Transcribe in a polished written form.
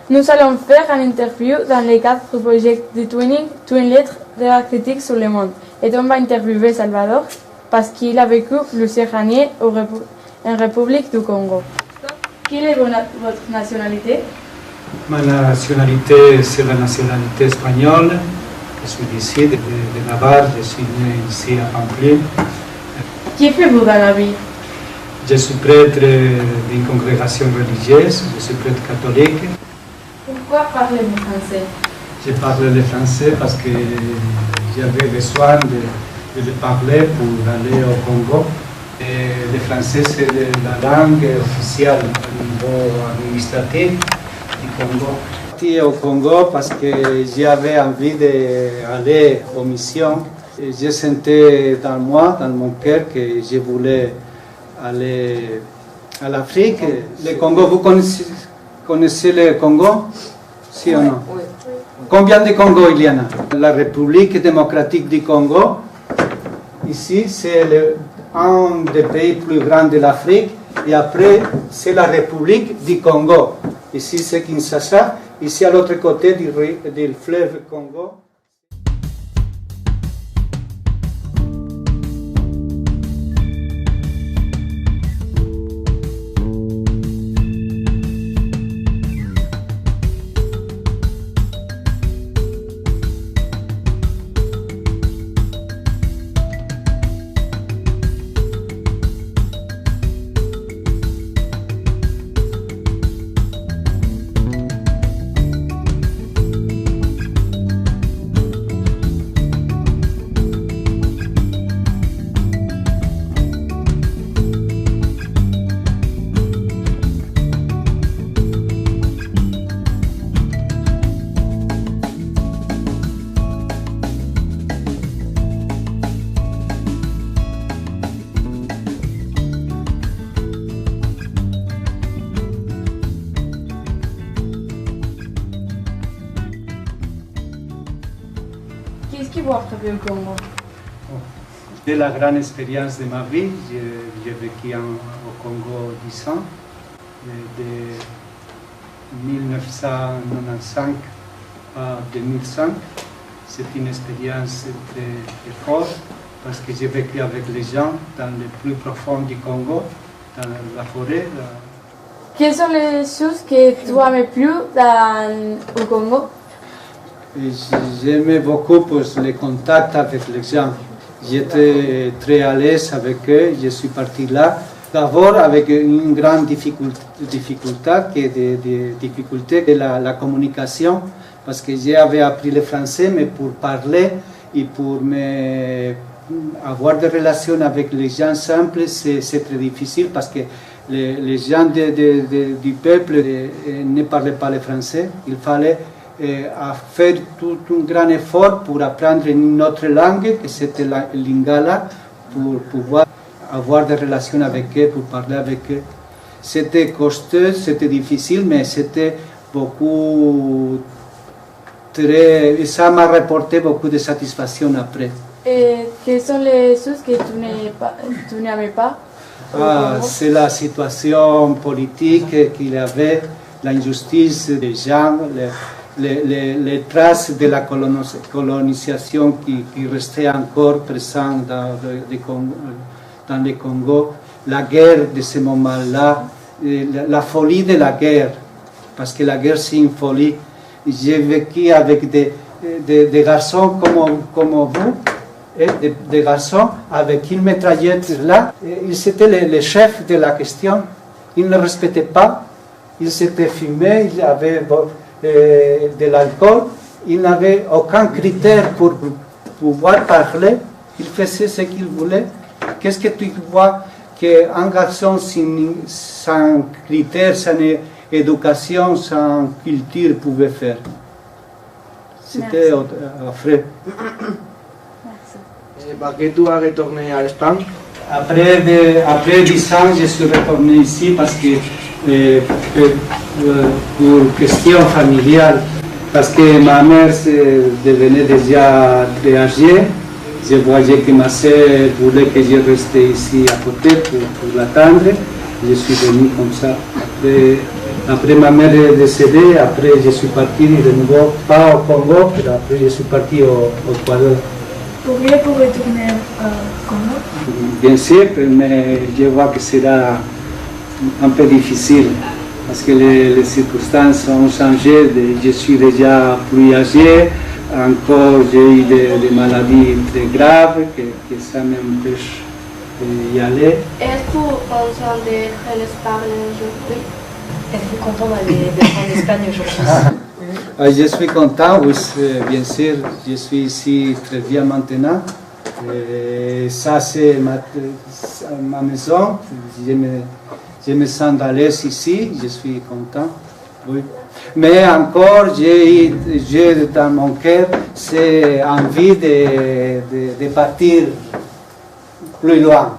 Nous allons faire une interview dans le cadre du projet de Twin Lettres de la critique sur le monde. Et on va interviewer Salvador parce qu'il a vécu plusieurs années en République du Congo. Quelle est votre nationalité? Ma nationalité, c'est la nationalité espagnole. Je suis d'ici, de Navarre. Je suis né ici à Pamplune. Que faites-vous dans la vie? Je suis prêtre d'une congrégation religieuse. Je suis prêtre catholique. Pourquoi parlez-vous français? Je parle le français parce que j'avais besoin de le parler pour aller au Congo. Et le français, c'est la langue officielle au niveau administratif du Congo. Je suis au Congo parce que j'avais envie d'aller aux missions. Et je sentais dans moi, dans mon cœur, que je voulais aller à l'Afrique. Le Congo, vous connaissez le Congo? Si ou non? Oui. Combien de Congo il y en a? La République démocratique du Congo, ici, c'est un des pays plus grands de l'Afrique. Et après, c'est la République du Congo. Ici, c'est Kinshasa. Ici, à l'autre côté du fleuve Congo. Qu'est-ce qui vous a frappé au Congo? C'est la grande expérience de ma vie. J'ai vécu au Congo 10 ans, de 1995 à 2005. C'est une expérience très forte parce que j'ai vécu avec les gens dans le plus profond du Congo, dans la forêt. Quelles sont les choses que tu as le plus au Congo? J'aimais beaucoup le contact avec les gens. J'étais très à l'aise avec eux. Je suis parti là. D'abord avec une grande difficulté qui est des difficultés de la communication, parce que j'avais appris le français, mais pour parler et pour avoir des relations avec les gens simples, c'est très difficile parce que les gens du peuple ne parlaient pas le français. Il fallait faire tout un grand effort pour apprendre une autre langue, que c'était la lingala, pour pouvoir avoir des relations avec eux, pour parler avec eux. C'était coûteux, c'était difficile, mais c'était beaucoup et ça m'a rapporté beaucoup de satisfaction après. Et quelles sont les choses que tu n'aimais pas? C'est la situation politique qu'il y avait, l'injustice des gens, les traces de la colonisation qui restaient encore présentes dans le Congo, la guerre de ce moment-là, la folie de la guerre, parce que la guerre c'est une folie. J'ai vécu avec des garçons comme vous, des garçons avec une mitraillette là. Ils étaient les chefs de la question. Ils ne respectaient pas, ils s'étaient fumés, ils avaient de l'alcool, ils n'avaient aucun critère pour pouvoir parler. Ils faisaient ce qu'ils voulaient. Qu'est-ce que tu vois qu'un garçon sans critères, sans éducation, sans culture pouvait faire? C'était affreux. ¿Para qué tú has retourné à l'Espagne? Après 10 ans, je suis retourné ici parce que pour question familiale, parce que ma mère devenait déjà âgée. Je voyais que ma sœur voulait que je reste ici à côté pour l'attendre. Je suis venu comme ça. Après Après ma mère est décédée, après je suis parti de nouveau, pas au Congo, mais après je suis parti au Équateur. Pourriez-vous retourner au Congo? Bien sûr, mais je vois que sera un peu difficile parce que les circonstances ont changé. Je suis déjà plus âgé, encore j'ai eu des maladies très graves que ça m'empêche d'y aller. Êtes-vous content d'être en Espagne aujourd'hui? Êtes-vous content d'être en Espagne aujourd'hui? Je suis content, oui, bien sûr, je suis ici très bien maintenant. Et ça, c'est ma maison. Je me sens à l'aise ici, je suis content. Oui. Mais encore, j'ai dans mon cœur cette envie de partir plus loin.